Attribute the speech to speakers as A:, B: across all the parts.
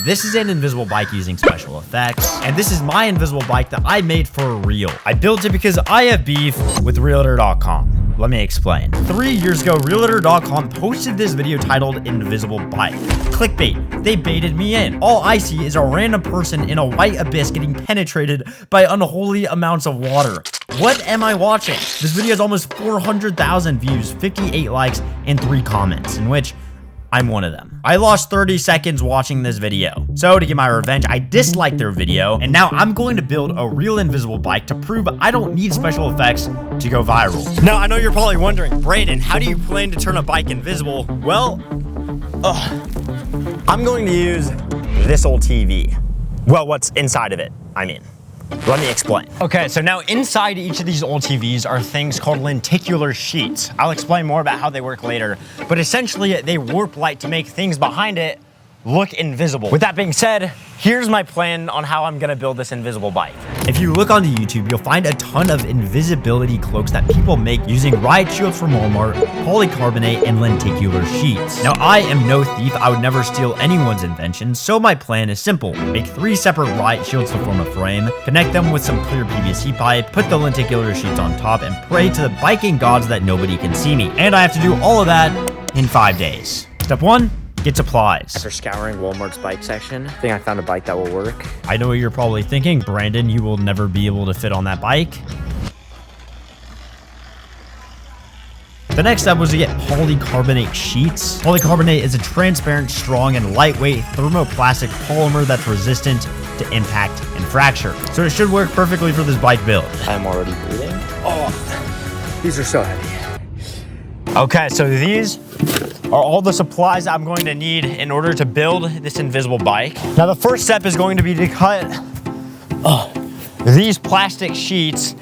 A: this is an invisible bike using special effects, and this is my invisible bike that I made for real. I built it because I have beef with Realtor.com. Let me explain. 3 years ago, Realtor.com posted this video titled Invisible Bike. Clickbait. They baited me in. All I see is a random person in a white abyss getting penetrated by unholy amounts of water. What am I watching? This video has almost 400,000 views, 58 likes, and 3 comments, in which I'm one of them. I lost 30 seconds watching this video. So to get my revenge, I disliked their video, and now I'm going to build a real invisible bike to prove I don't need special effects to go viral. Now, I know you're probably wondering, Brandon, how do you plan to turn a bike invisible? Well, I'm going to use this old TV. Well, what's inside of it, I mean. Let me explain. Okay, so now inside each of these old TVs are things called lenticular sheets. I'll explain more about how they work later, but essentially they warp light to make things behind it look invisible. With that being said, here's my plan on how I'm gonna build this invisible bike. If you look on YouTube, you'll find a ton of invisibility cloaks that people make using riot shields from Walmart, polycarbonate, and lenticular sheets. Now, I am no thief. I would never steal anyone's invention, so my plan is simple. Make 3 separate riot shields to form a frame, connect them with some clear PVC pipe, put the lenticular sheets on top, and pray to the biking gods that nobody can see me. And I have to do all of that in 5 days. Step 1. Get supplies. After scouring Walmart's bike section, I think I found a bike that will work. I know what you're probably thinking, Brandon, you will never be able to fit on that bike. The next step was to get polycarbonate sheets. Polycarbonate is a transparent, strong, and lightweight thermoplastic polymer that's resistant to impact and fracture. So it should work perfectly for this bike build. I'm already breathing. Oh, these are so heavy. Okay, so these are all the supplies I'm going to need in order to build this invisible bike. Now, the first step is going to be to cut these plastic sheets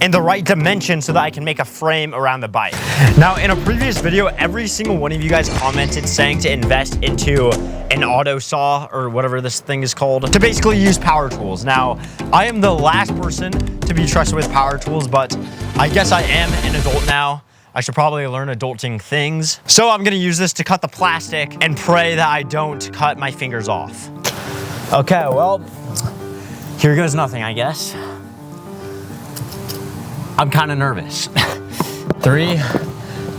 A: in the right dimension so that I can make a frame around the bike. Now, in a previous video, every single one of you guys commented saying to invest into an auto saw or whatever this thing is called to basically use power tools. Now, I am the last person to be trusted with power tools, but I guess I am an adult now. I should probably learn adulting things. So I'm gonna use this to cut the plastic and pray that I don't cut my fingers off. Okay, well, here goes nothing, I guess. I'm kind of nervous. 3,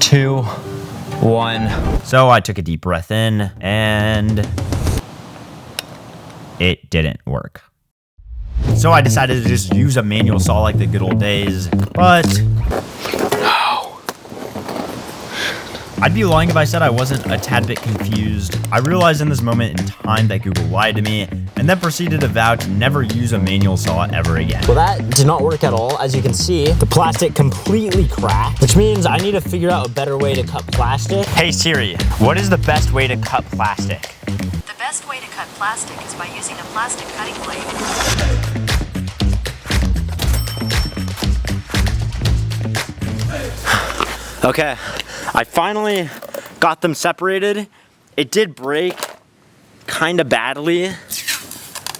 A: 2, 1. So I took a deep breath in and it didn't work. So I decided to just use a manual saw like the good old days, but I'd be lying if I said I wasn't a tad bit confused. I realized in this moment in time that Google lied to me and then proceeded to vow to never use a manual saw ever again. Well, that did not work at all. As you can see, the plastic completely cracked, which means I need to figure out a better way to cut plastic. Hey Siri, what is the best way to cut plastic?
B: The best way to cut plastic is by using a plastic cutting blade.
A: Okay, I finally got them separated. It did break kind of badly.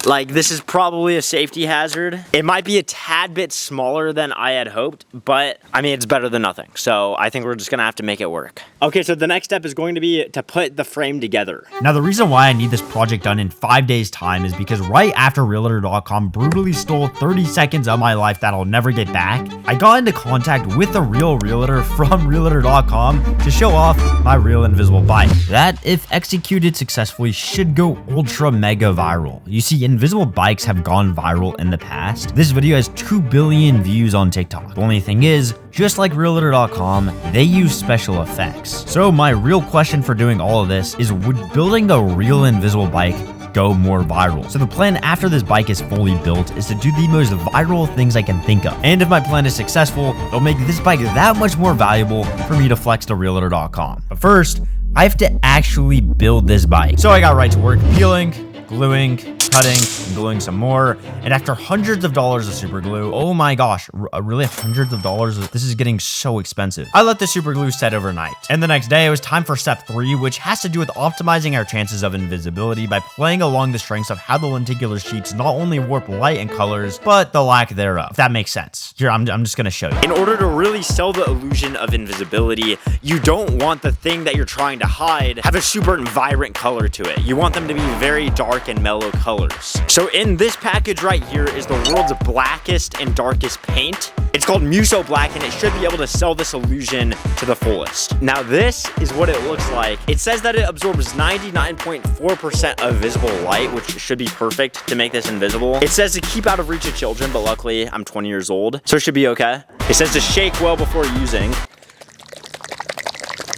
A: Like, this is probably a safety hazard. It might be a tad bit smaller than I had hoped, but I mean, it's better than nothing. So I think we're just gonna have to make it work. Okay, so the next step is going to be to put the frame together. Now, the reason why I need this project done in 5 days time is because right after Realtor.com brutally stole 30 seconds of my life that I'll never get back, I got into contact with a real realtor from Realtor.com to show off my real invisible bike. That, if executed successfully, should go ultra mega viral. You see, invisible bikes have gone viral in the past. This video has 2 billion views on TikTok. The only thing is, just like Realtor.com, they use special effects. So my real question for doing all of this is, would building the real invisible bike go more viral? So the plan after this bike is fully built is to do the most viral things I can think of. And if my plan is successful, it'll make this bike that much more valuable for me to flex to Realtor.com. But first, I have to actually build this bike. So I got right to work, peeling, gluing,
C: cutting and gluing some more. And after hundreds of dollars of super glue, oh my gosh, really hundreds of dollars? This is getting so expensive. I let the super glue set overnight. And the next day it was time for step 3, which has to do with optimizing our chances of invisibility by playing along the strengths of how the lenticular sheets not only warp light and colors, but the lack thereof. If that makes sense. Here, I'm just gonna show you.
A: In order to really sell the illusion of invisibility, you don't want the thing that you're trying to hide have a super vibrant color to it. You want them to be very dark and mellow colors. So in this package right here is the world's blackest and darkest paint. It's called Muso Black, and it should be able to sell this illusion to the fullest. Now this is what it looks like. It says that it absorbs 99.4% of visible light, which should be perfect to make this invisible. It says to keep out of reach of children, but luckily I'm 20 years old, so it should be okay. It says to shake well before using.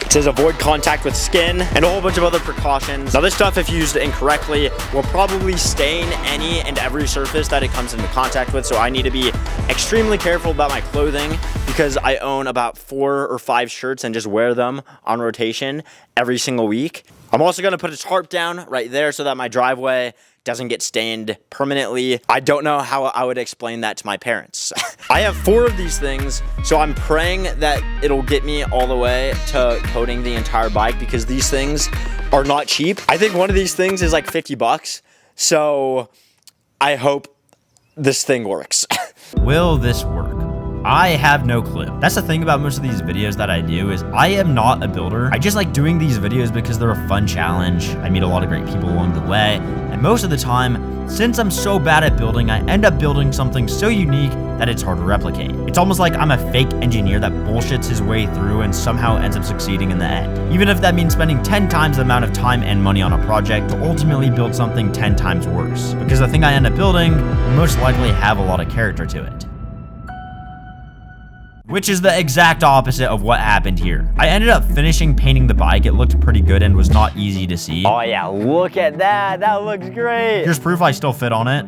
A: It says avoid contact with skin, and a whole bunch of other precautions. Now this stuff, if used incorrectly, will probably stain any and every surface that it comes into contact with, so I need to be extremely careful about my clothing because I own about 4 or 5 shirts and just wear them on rotation every single week. I'm also gonna put a tarp down right there so that my driveway doesn't get stained permanently. I don't know how I would explain that to my parents. I have 4 of these things, so I'm praying that it'll get me all the way to coating the entire bike because these things are not cheap. I think one of these things is like 50 bucks, so I hope this thing works.
C: Will this work? I have no clue. That's the thing about most of these videos that I do is I am not a builder. I just like doing these videos because they're a fun challenge. I meet a lot of great people along the way. And most of the time, since I'm so bad at building, I end up building something so unique that it's hard to replicate. It's almost like I'm a fake engineer that bullshits his way through and somehow ends up succeeding in the end. Even if that means spending 10 times the amount of time and money on a project to ultimately build something 10 times worse. Because the thing I end up building will most likely have a lot of character to it. Which is the exact opposite of what happened here. I ended up finishing painting the bike. It looked pretty good and was not easy to see.
A: Oh yeah, look at that. That looks great.
C: Here's proof I still fit on it.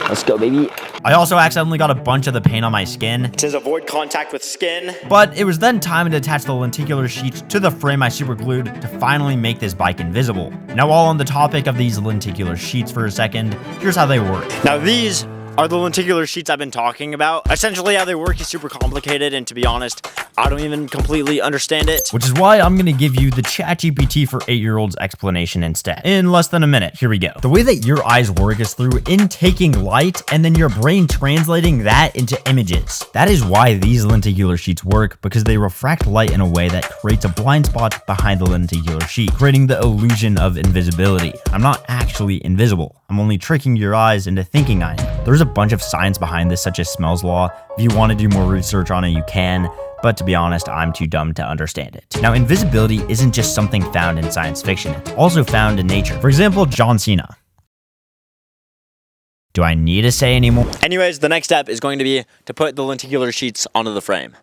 A: Let's go, baby.
C: I also accidentally got a bunch of the paint on my skin.
A: It says avoid contact with skin.
C: But it was then time to attach the lenticular sheets to the frame I super glued to finally make this bike invisible. Now, while on the topic of these lenticular sheets for a second, here's how they work.
A: Now these are the lenticular sheets I've been talking about. Essentially how they work is super complicated, and to be honest, I don't even completely understand it.
C: Which is why I'm gonna give you the ChatGPT for 8-year-olds explanation instead. In less than a minute, here we go. The way that your eyes work is through intaking light and then your brain translating that into images. That is why these lenticular sheets work, because they refract light in a way that creates a blind spot behind the lenticular sheet, creating the illusion of invisibility. I'm not actually invisible. I'm only tricking your eyes into thinking I am. There's a bunch of science behind this, such as Smell's law. If you want to do more research on it, you can, but to be honest, I'm too dumb to understand it. Now, invisibility isn't just something found in science fiction, it's also found in nature. For example, John Cena. Do I need to say any more?
A: Anyways, the next step is going to be to put the lenticular sheets onto the frame.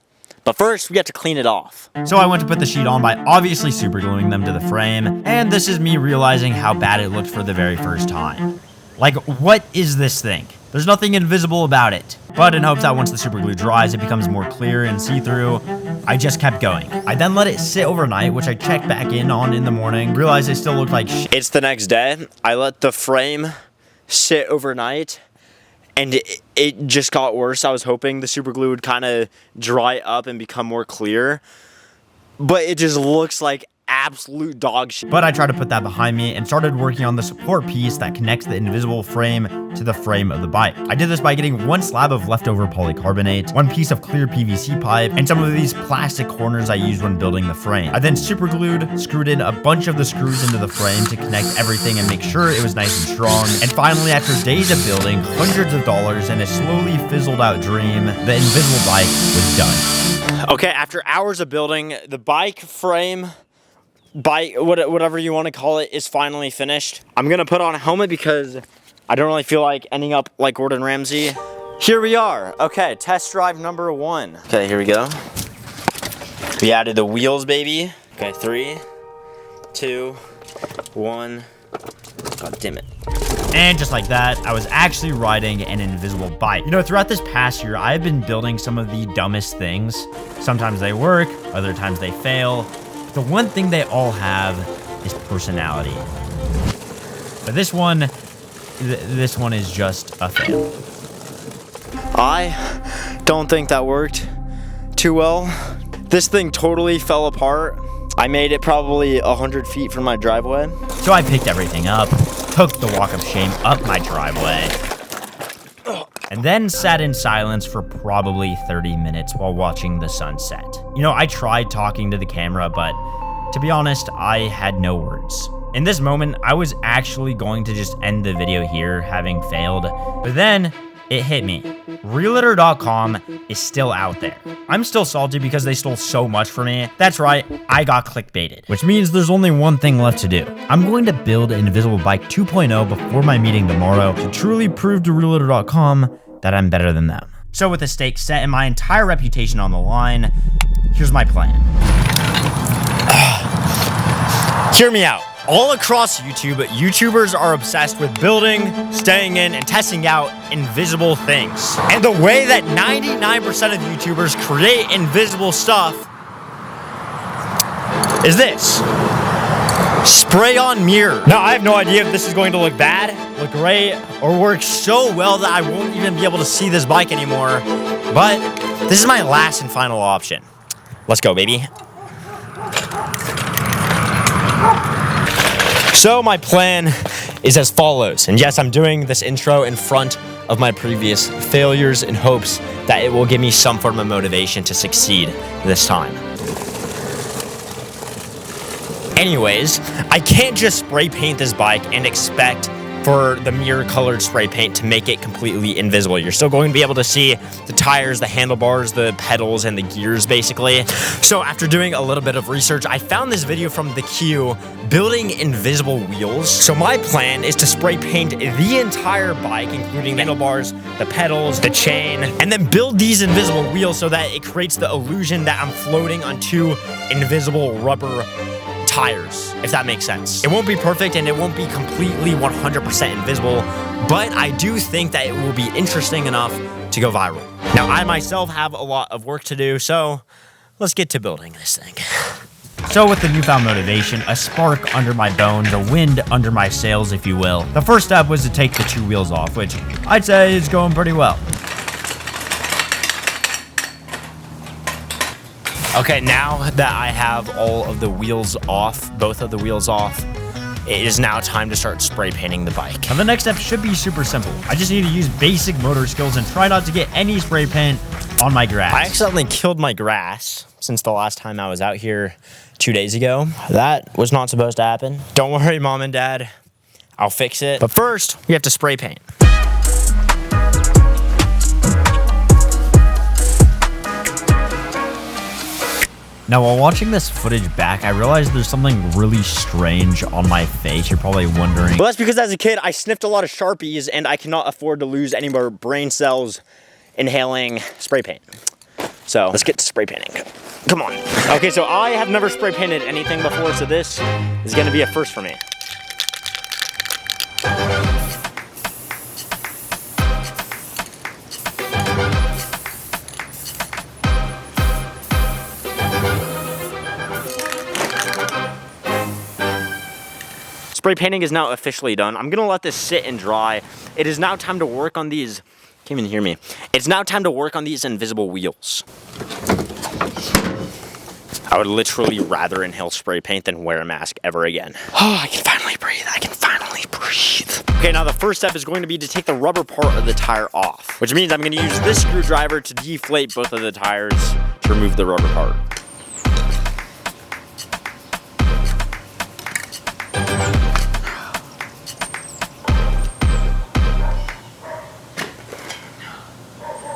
A: But first, we have to clean it off.
C: So I went to put the sheet on by obviously super gluing them to the frame, and this is me realizing how bad it looked for the very first time. Like, what is this thing? There's nothing invisible about it. But in hopes that once the super glue dries, it becomes more clear and see-through, I just kept going. I then let it sit overnight, which I checked back in on in the morning, realized it still looked like shit.
A: It's the next day. I let the frame sit overnight, and it just got worse. I was hoping the super glue would kind of dry up and become more clear, but it just looks like absolute dog shit.
C: But I tried to put that behind me and started working on the support piece that connects the invisible frame to the frame of the bike. I did this by getting 1 slab of leftover polycarbonate, 1 piece of clear PVC pipe, and some of these plastic corners I used when building the frame. I then super glued, screwed in a bunch of the screws into the frame to connect everything and make sure it was nice and strong. And finally, after days of building, hundreds of dollars, and a slowly fizzled out dream, the invisible bike was done.
A: Okay, after hours of building, the bike frame, whatever you want to call it, is finally finished. I'm gonna put on a helmet because I don't really feel like ending up like Gordon Ramsay. Here we are. Okay, test drive number 1. Okay, here we go. We added the wheels, baby. Okay, 3, 2, 1. God damn it.
C: And just like that, I was actually riding an invisible bike. You know, throughout this past year, I've been building some of the dumbest things. Sometimes they work, other times they fail. The one thing they all have is personality. But this one is just a fail.
A: I don't think that worked too well. This thing totally fell apart. I made it probably 100 feet from my driveway.
C: So I picked everything up, took the walk of shame up my driveway, and then sat in silence for probably 30 minutes while watching the sunset. You know, I tried talking to the camera, but to be honest, I had no words. In this moment, I was actually going to just end the video here, having failed, but then it hit me. Realtor.com is still out there. I'm still salty because they stole so much from me. That's right, I got clickbaited. Which means there's only one thing left to do. I'm going to build an Invisible Bike 2.0 before my meeting tomorrow to truly prove to Realtor.com that I'm better than them. So with the stakes set and my entire reputation on the line, here's my plan. Hear me out. All across YouTube, YouTubers are obsessed with building, staying in, and testing out invisible things. And the way that 99% of YouTubers create invisible stuff is this. Spray on mirror. Now, I have no idea if this is going to look bad, look great, or work so well that I won't even be able to see this bike anymore. But this is my last and final option. Let's go, baby. So my plan is as follows, and yes, I'm doing this intro in front of my previous failures in hopes that it will give me some form of motivation to succeed this time. Anyways, I can't just spray paint this bike and expect for the mirror colored spray paint to make it completely invisible. You're still going to be able to see the tires, the handlebars, the pedals, and the gears basically. So after doing a little bit of research, I found this video from The Q, building invisible wheels. So my plan is to spray paint the entire bike, including the handlebars, the pedals, the chain, and then build these invisible wheels so that it creates the illusion that I'm floating on two invisible rubber tires, if that makes sense. It won't be perfect and it won't be completely 100% invisible, but I do think that it will be interesting enough to go viral. Now, I myself have a lot of work to do, so let's get to building this thing. So with the newfound motivation, a spark under my bones, a wind under my sails, if you will, the first step was to take the two wheels off, which I'd say is going pretty well. Okay, now that I have all of the wheels off, both of the wheels off, it is now time to start spray painting the bike. Now the next step should be super simple. I just need to use basic motor skills and try not to get any spray paint on my grass. I accidentally killed my grass since the last time I was out here 2 days ago. That was not supposed to happen. Don't worry, Mom and Dad, I'll fix it. But first, we have to spray paint. Now, while watching this footage back, I realized there's something really strange on my face. You're probably wondering. Well, that's because as a kid, I sniffed a lot of Sharpies, and I cannot afford to lose any more brain cells inhaling spray paint. So let's get to spray painting. Come on. Okay, so I have never spray painted anything before, so this is gonna be a first for me. Spray painting is now officially done. I'm gonna let this sit and dry. It is now time to work on these, can't even hear me. It's now time to work on these invisible wheels. I would literally rather inhale spray paint than wear a mask ever again. Oh, I can finally breathe, I can finally breathe. Okay, now the first step is going to be to take the rubber part of the tire off, which means I'm gonna use this screwdriver to deflate both of the tires to remove the rubber part.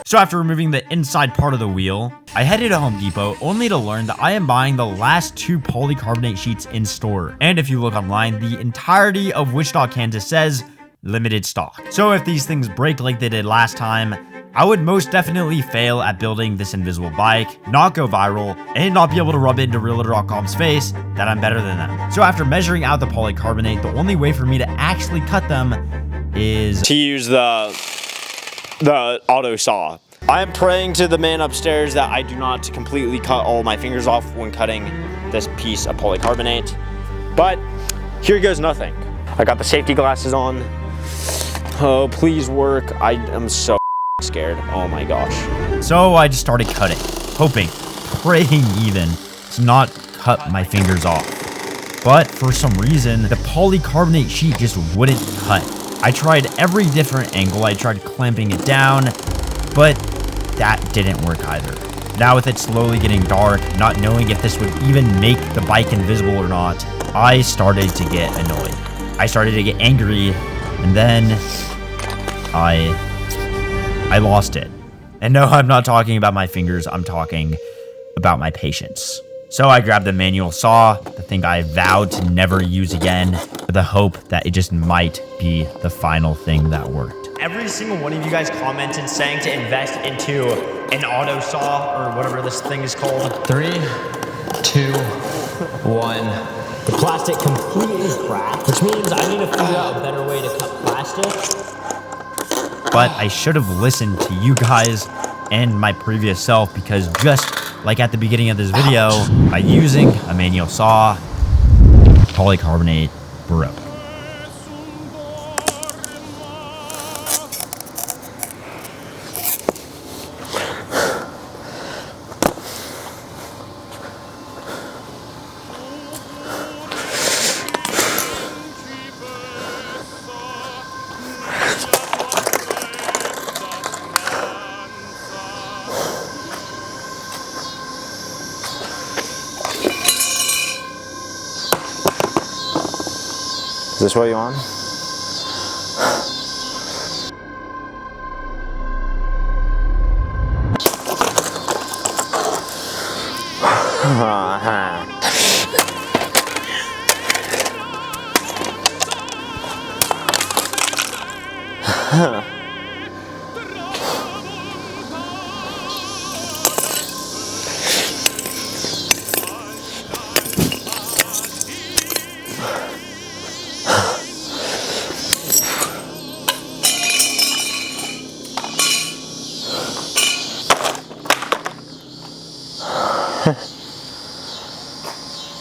C: So after removing the inside part of the wheel, I headed to Home Depot only to learn that I am buying the last 2 polycarbonate sheets in store. And if you look online, the entirety of Wichita, Kansas says limited stock. So if these things break like they did last time, I would most definitely fail at building this invisible bike, not go viral, and not be able to rub it into Realtor.com's face that I'm better than them. So after measuring out the polycarbonate, the only way for me to actually cut them is to use the auto saw. I am praying to the man upstairs that I do not completely cut all my fingers off when cutting this piece of polycarbonate, but here goes nothing.
A: I got the safety glasses on. Oh, please work. I am so scared. Oh my gosh.
C: So I just started cutting, hoping, praying even, to not cut my fingers off. But for some reason, the polycarbonate sheet just wouldn't cut. I tried every different angle. I tried clamping it down, but that didn't work either. Now with it slowly getting dark, not knowing if this would even make the bike invisible or not, I started to get annoyed. I started to get angry, and then I lost it. And no, I'm not talking about my fingers, I'm talking about my patience. So I grabbed the manual saw, the thing I vowed to never use again, with the hope that it just might be the final thing that worked. Every single one of you guys commented saying to invest into an auto saw, or whatever this thing is called.
D: 3, 2, 1.
C: The plastic completely cracked, which means I need to figure out a better way to cut plastic. But I should have listened to you guys and my previous self, because just like at the beginning of this video, by using a manual saw, polycarbonate broke.
A: Is this what you want?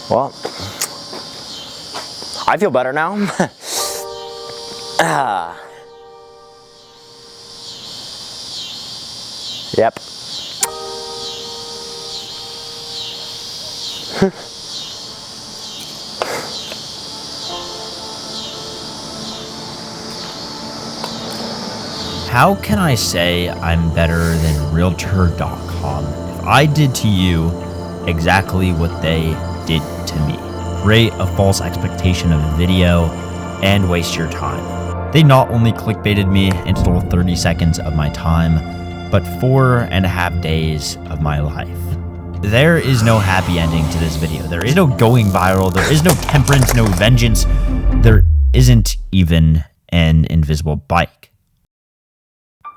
A: Well, I feel better now. Yep.
C: How can I say I'm better than Realtor.com if I did to you exactly what they did to me? Create a false expectation of a video and waste your time. They not only clickbaited me and stole 30 seconds of my time, but 4.5 days of my life. There is no happy ending to this video. There is no going viral. There is no temperance, no vengeance. There isn't even an invisible bike.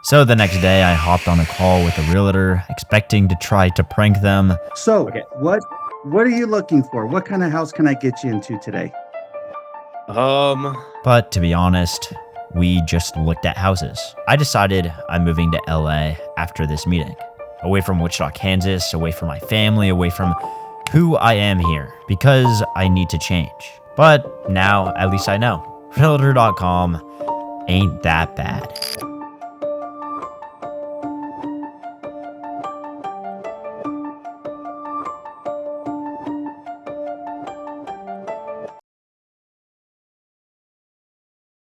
C: So the next day, I hopped on a call with a realtor, expecting to try to prank them.
E: So, what are you looking for? What kind of house can I get you into today?
C: But to be honest, we just looked at houses. I decided I'm moving to LA after this meeting. Away from Wichita, Kansas, away from my family, away from who I am here, because I need to change. But now, at least I know. Realtor.com ain't that bad.